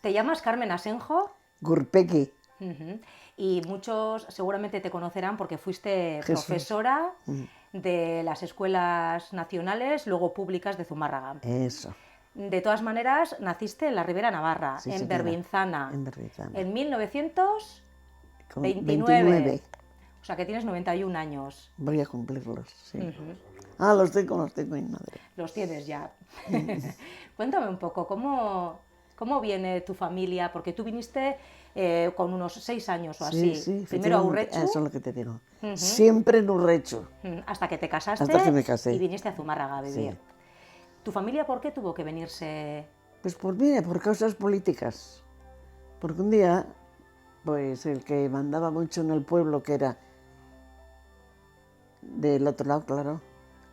¿Te llamas Carmen Asenjo? Gurpeki, Ujú. Y muchos seguramente te conocerán porque fuiste Jesús. profesora de las escuelas nacionales, luego públicas de Zumárraga. Eso, De todas maneras, naciste en la Ribera Navarra, sí en señora, Berbinzana, en Berrizana. en 1929. 29 O sea que tienes 91 años. voy a cumplirlos, sí. Ah, los tengo mi madre. Los tienes ya. Cuéntame un poco, ¿cómo viene tu familia? Porque tú viniste con unos 6 años o Sí, así. sí, Primero a efectivamente, Urrechu, eso es lo que te digo. Siempre en Urrechu, hasta que te hasta que casaste me y casé. viniste a Zumárraga a vivir. Sí. ¿Tu familia por qué tuvo que venirse? Pues mira, por causas políticas. Porque un día, pues el que mandaba mucho en el pueblo, que era del otro lado, claro,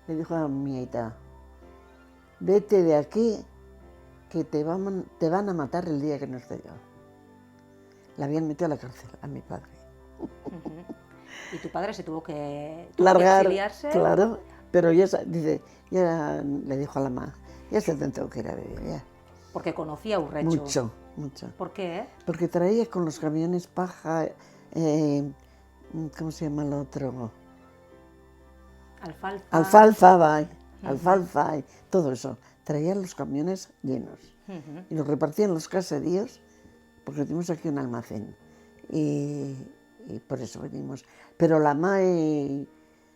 le dijo a mi aita, vete de aquí, que te van a matar el día que no esté yo. La habían metido a la cárcel, a mi padre. Y tu padre se tuvo que Largar, exiliarse claro, pero dice, ya le dijo a la mamá, ya se tengo que ir a vivir, ya. porque conocía a Urrechu. Mucho, mucho. ¿Por qué? Porque traía con los camiones paja, ¿cómo se llama el otro? Alfalfa. Alfalfa, todo eso. Traían los camiones llenos y los repartían los caseríos porque tenemos aquí un almacén y por eso venimos. Pero la mae,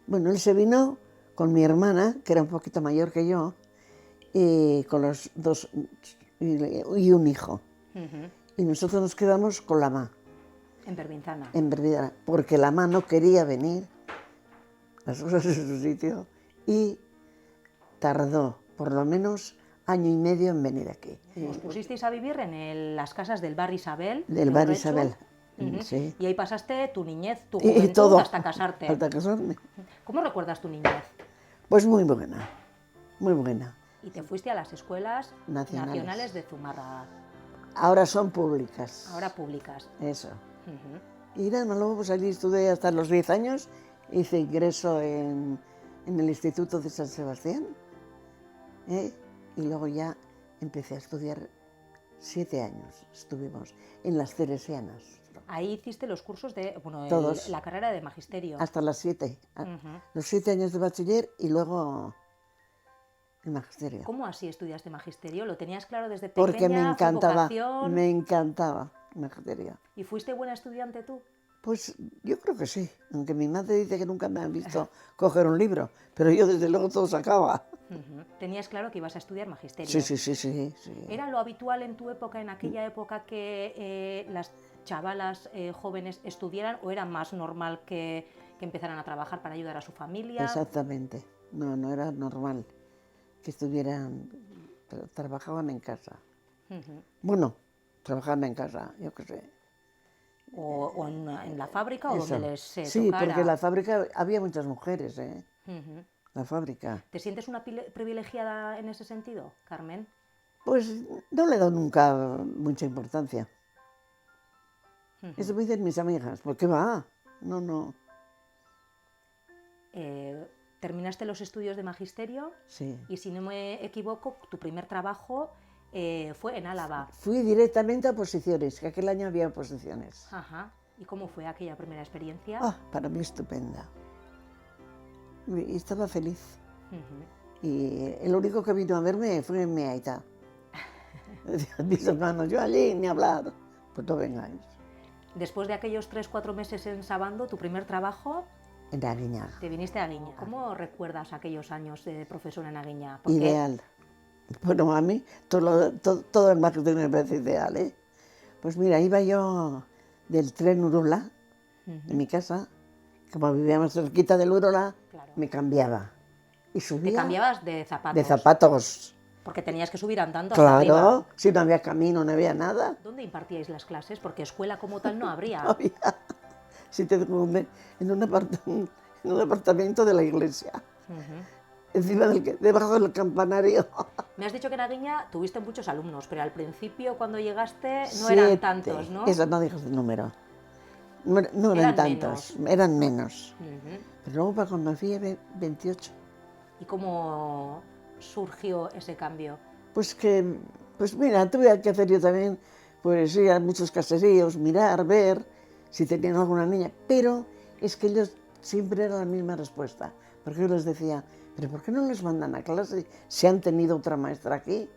bueno, él se vino con mi hermana, que era un poquito mayor que yo, y con los dos y un hijo. Y nosotros nos quedamos con la ma, En Berbinzana. en verdad, porque la ma no quería venir, las cosas en su sitio, y tardó por lo menos año y medio en venir aquí. Os pusisteis a vivir en las casas del bar Isabel, Del de bar Urrechu. Isabel, Ujú. sí. Y ahí pasaste tu niñez, tu Y juventud, todo, hasta casarte. hasta casarme. ¿Cómo recuerdas tu niñez? Pues muy buena, muy buena. Y te fuiste a las escuelas nacionales Nacionales. de Zumárraga, Ahora son públicas, ahora públicas. eso. Ujú. Y nada, luego pues allí estudié hasta los 10 años, hice ingreso en el Instituto de San Sebastián, ¿eh? Y luego ya empecé a estudiar 7 años, estuvimos en las Teresianas, Ahí hiciste los cursos de, bueno, todos, la carrera de magisterio. hasta las 7, Ujú. los 7 años de bachiller y luego el magisterio. ¿Cómo así estudiaste magisterio? ¿Lo tenías claro desde Porque pequeña? ¿Fue vocación? me encantaba el magisterio. ¿Y fuiste buena estudiante tú? Pues yo creo que sí, aunque mi madre dice que nunca me han visto coger un libro, pero yo desde luego todo sacaba. Ujú. Tenías claro que ibas a estudiar Sí, magisterio. sí, sí, sí, sí. ¿Era lo habitual en tu época, en aquella época, que las chavalas jóvenes estudiaran o era más normal que empezaran a trabajar para ayudar a su familia? Exactamente. No, no era normal que estuvieran, pero trabajaban en casa. Bueno, trabajaban en casa, yo qué sé. ¿O en la fábrica o donde Eso. les Sí, porque en tocara? la fábrica había muchas mujeres, ¿eh? Ujú. La fábrica. ¿Te sientes una privilegiada en ese sentido, Carmen? Pues no le he dado nunca mucha importancia. Eso me dicen mis amigas. ¿Por qué va? No, no. Terminaste los estudios de magisterio Sí. y, si no me equivoco, tu primer trabajo fue en Álava. Fui directamente a oposiciones, que aquel año había oposiciones. Ajá. ¿Y cómo fue aquella primera experiencia? Ah, para mí estupenda. Y estaba feliz. Y el único que vino a verme fue mi aita. Mis hermanos, yo allí ni hablar. Pues no vengáis. Después de aquellos 3-4 meses en Sabando, tu primer trabajo, En Aguiñaga. te viniste a Aguiña. ¿Cómo recuerdas aquellos años de profesora en Aguiña? Porque Ideal. Bueno, a mí todo el marketing me parece ideal, ¿eh? Pues mira, iba yo del tren Urola, de mi casa, como vivíamos cerquita del Urola, Claro. me cambiaba. Y te subía cambiabas de zapatos. de zapatos. Porque tenías que subir andando hasta arriba. Claro, si no había camino, no había nada. ¿Dónde impartíais las clases? Porque escuela como tal no habría. No había. Si te conté, en un apartamento de la iglesia, encima debajo del campanario. Me has dicho que en Aguiña tuviste muchos alumnos, pero al principio, cuando llegaste, no 7. eran tantos, ¿no? Eso no digas el número. No eran Eran tantos, menos. eran menos. Ujú. Pero luego para cuando fui, 28. ¿Y cómo surgió ese cambio? Pues mira, tuve que hacer yo también, pues ir a muchos caseríos, mirar, ver si tenían alguna niña, pero es que ellos siempre era la misma respuesta, porque yo les decía, pero ¿por qué no les mandan a clase si han tenido otra maestra aquí?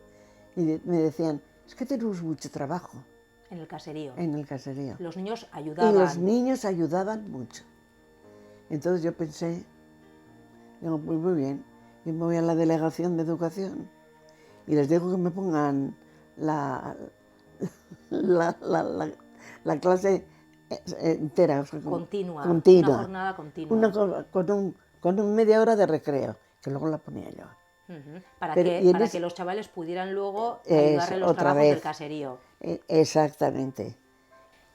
Y me decían, es que tenemos mucho trabajo. En el caserío. En el caserío. Los niños Y ayudaban. los niños ayudaban mucho. Entonces yo pensé, digo, pues muy bien, yo me voy a la delegación de educación y les digo que me pongan la clase entera. O sea, Continua. continua. Una jornada continua. Con un media hora de recreo, que luego la ponía yo. Para Pero, que los chavales pudieran luego ayudarle en los otra trabajos vez. del caserío. Exactamente.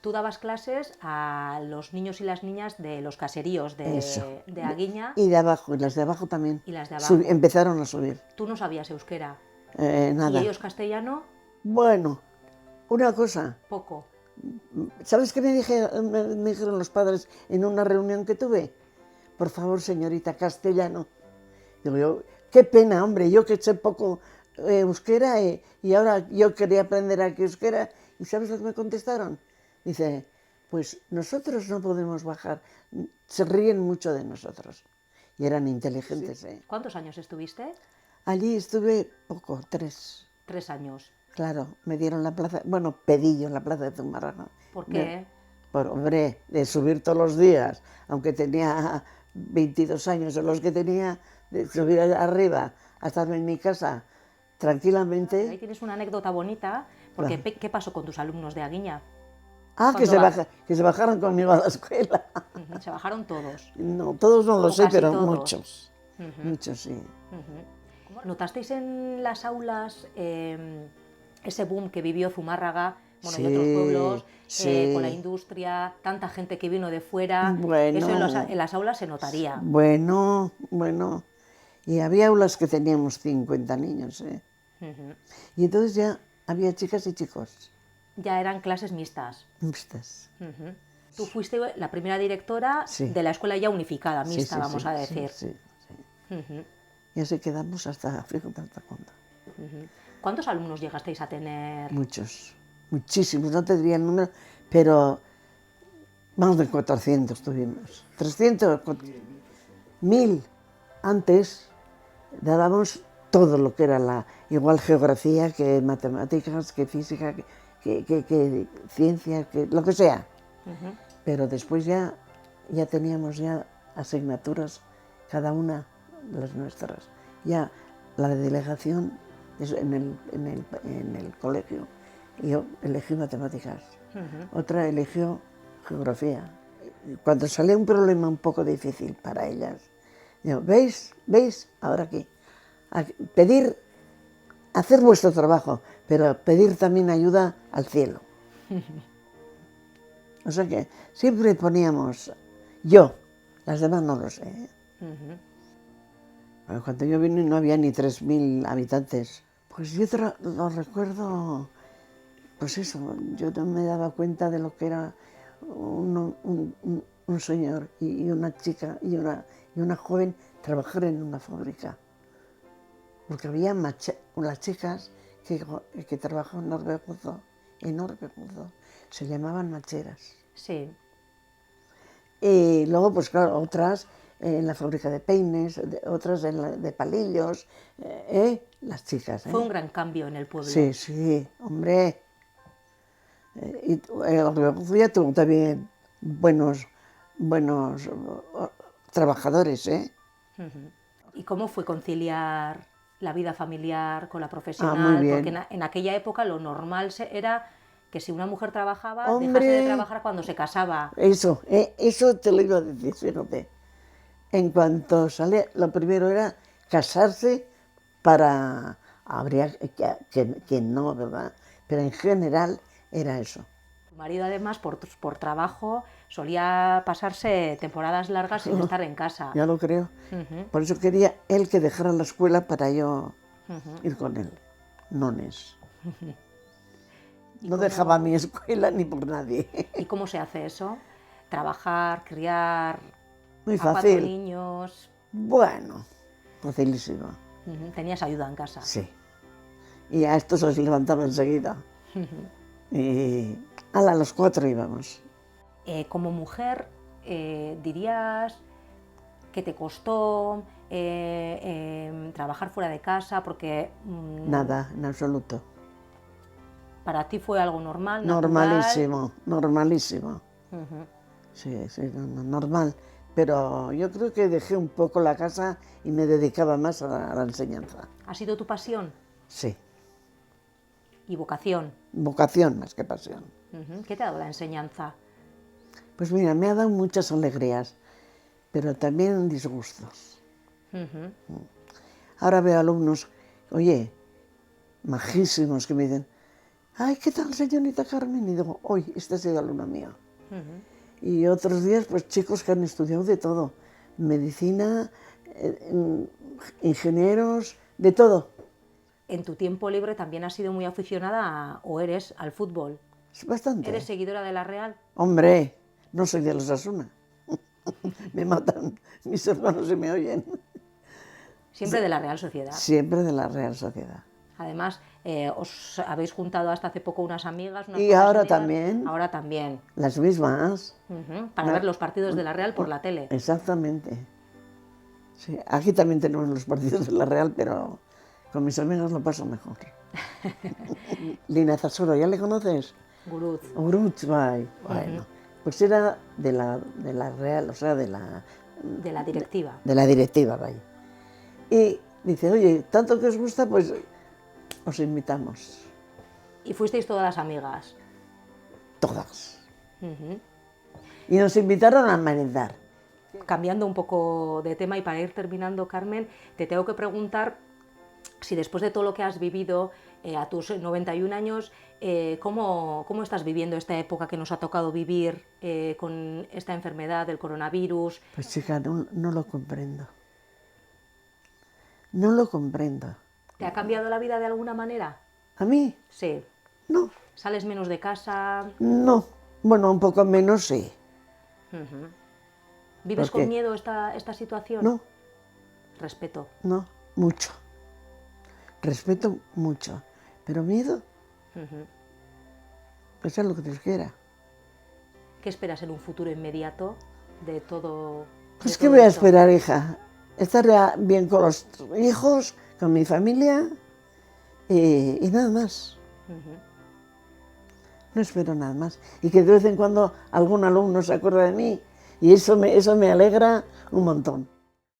Tú dabas clases a los niños y las niñas de los caseríos de Aguiña. Y de abajo, y las de abajo también. Y las de abajo. Empezaron a subir. Tú no sabías euskera. Nada. ¿Y ellos castellano? Bueno, una cosa. Poco. ¿Sabes qué me dijeron los padres en una reunión que tuve? Por favor, señorita, castellano. Digo yo, qué pena, hombre, yo que sé poco euskera y ahora yo quería aprender aquí euskera. ¿Y sabes lo que me contestaron? Dice, pues nosotros no podemos bajar, se ríen mucho de nosotros. Y eran inteligentes, Sí. ¿eh? ¿Cuántos años estuviste? Allí estuve poco, 3. 3 años. Claro, me dieron la plaza, bueno, pedí yo la plaza de Zumárraga. ¿Por qué? Hombre, de subir todos los días, aunque tenía 22 años, de los que tenía, de subir arriba, a estar en mi casa tranquilamente. Ahí tienes una anécdota bonita, porque claro. ¿Qué pasó con tus alumnos de Aguiña? Que se bajaron conmigo a la escuela. Se bajaron todos. No, todos no lo sé, pero todos. Muchos. Muchos, sí. ¿Notasteis en las aulas ese boom que vivió Zumárraga, bueno, sí, y otros pueblos, sí. Con la industria, tanta gente que vino de fuera? Bueno, eso en las aulas se notaría. Bueno. Y había aulas que teníamos 50 niños, ¿eh? Y entonces ya había chicas y chicos. Ya eran clases mixtas. Mixtas. Tú fuiste la primera directora de la escuela ya unificada, mixta, vamos a decir. Sí. Y así quedamos hasta cuándo. ¿Cuántos alumnos llegasteis a tener? Muchos, muchísimos, no te diría el número, pero más de 400 tuvimos. 300, 1000. Antes dábamos todo lo que era igual geografía, que matemáticas, que física, que ciencia, que lo que sea. Pero después ya teníamos ya asignaturas, cada una de las nuestras. Ya la delegación en el colegio, yo elegí matemáticas, otra eligió geografía. Cuando sale un problema un poco difícil para ellas, digo, ¿veis? Ahora aquí, pedir, hacer vuestro trabajo, pero pedir también ayuda al cielo. O sea que siempre poníamos yo, las demás no lo sé. Cuando yo vine no había ni 3000 habitantes. Pues yo lo recuerdo, pues eso, yo no me daba cuenta de lo que era un señor y una chica y una joven trabajar en una fábrica. Porque había las chicas que trabajaban en Orbegozo, se llamaban macheras. Sí. Y luego, pues claro, otras en la fábrica de peines, otras de palillos, las chicas. Fue un gran cambio en el pueblo. Sí, hombre. Y Orbegozo ya tuvo también buenos trabajadores, ¿eh? ¿Y cómo fue conciliar la vida familiar con la profesional? Muy bien. Porque en aquella época lo normal era que si una mujer trabajaba, ¡Hombre! dejase de trabajar cuando se casaba. Eso te lo iba a decir, fíjate. En cuanto sale, lo primero era casarse habría quien no, ¿verdad? Pero en general era eso. Tu marido además, por trabajo, solía pasarse temporadas largas sin estar en casa. Ya lo creo. Por eso quería él que dejara la escuela para yo ir con él. Nones. No dejaba mi escuela ni por nadie. ¿Y cómo se hace eso? Trabajar, criar Muy a fácil. 4 niños. Bueno, facilísimo. ¿Tenías ayuda en casa? Sí. Y a estos los levantaba enseguida. Y ala, los 4 íbamos. Como mujer, ¿dirías que te costó trabajar fuera de casa? Porque Nada, en absoluto. para ti fue algo normal, natural. Normalísimo, normalísimo. Ujú. Sí, sí, normal. Pero yo creo que dejé un poco la casa y me dedicaba más a la enseñanza. ¿Ha sido tu pasión Sí, y vocación? vocación más que pasión. Ujú. ¿Qué te ha dado la enseñanza? Pues mira, me ha dado muchas alegrías, pero también disgustos. Ujú. Ahora veo alumnos, oye, majísimos, que me dicen, ay, ¿qué tal, señorita Carmen? Y digo, hoy, este ha sido alumno mío. Ujú. Y otros días, pues chicos que han estudiado de todo, medicina, ingenieros, de todo. En tu tiempo libre también has sido muy aficionada o eres al fútbol. Es bastante. ¿Eres seguidora de la Real? Hombre, no soy de los Asuna. Me matan mis hermanos si me oyen. Siempre de la Real Sociedad. Siempre de la Real Sociedad. Además, os habéis juntado hasta hace poco unas amigas. Unas Y pocas ahora amigas. también. Ahora también. Las mismas. Ujú. Para ver los partidos de la Real por la tele. Exactamente. Sí, aquí también tenemos los partidos de la Real, pero con mis amigos lo paso mejor. Lina Zasoro, ¿ya le conoces? Guruz. Uruchbay. Bueno, pues era de la Real, o sea, de la Directiva. de la directiva, vaya. Y dice, oye, tanto que os gusta, pues os invitamos. Y fuisteis todas las amigas. Todas. Ujú. Y nos invitaron a merendar. Cambiando un poco de tema y para ir terminando, Carmen, te tengo que preguntar si después de todo lo que has vivido a tus 91 años, ¿cómo estás viviendo esta época que nos ha tocado vivir con esta enfermedad del coronavirus? Pues chica, no lo comprendo. No lo comprendo. ¿Te ha cambiado la vida de alguna manera? ¿A mí? Sí. No, ¿Sales menos de casa? no. Bueno, un poco menos sí. Ujú. ¿Vives ¿Por qué? con miedo esta situación? No, Respeto. no, mucho. Respeto mucho. Pero miedo, Ujú. pues es lo que Dios quiera. ¿Qué esperas en un futuro inmediato de todo? Pues de ¿qué todo voy a esto? esperar, hija? Estar ya bien con los hijos, con mi familia y nada más. Ujú. No espero nada más. Y que de vez en cuando algún alumno se acuerda de mí y eso me alegra un montón.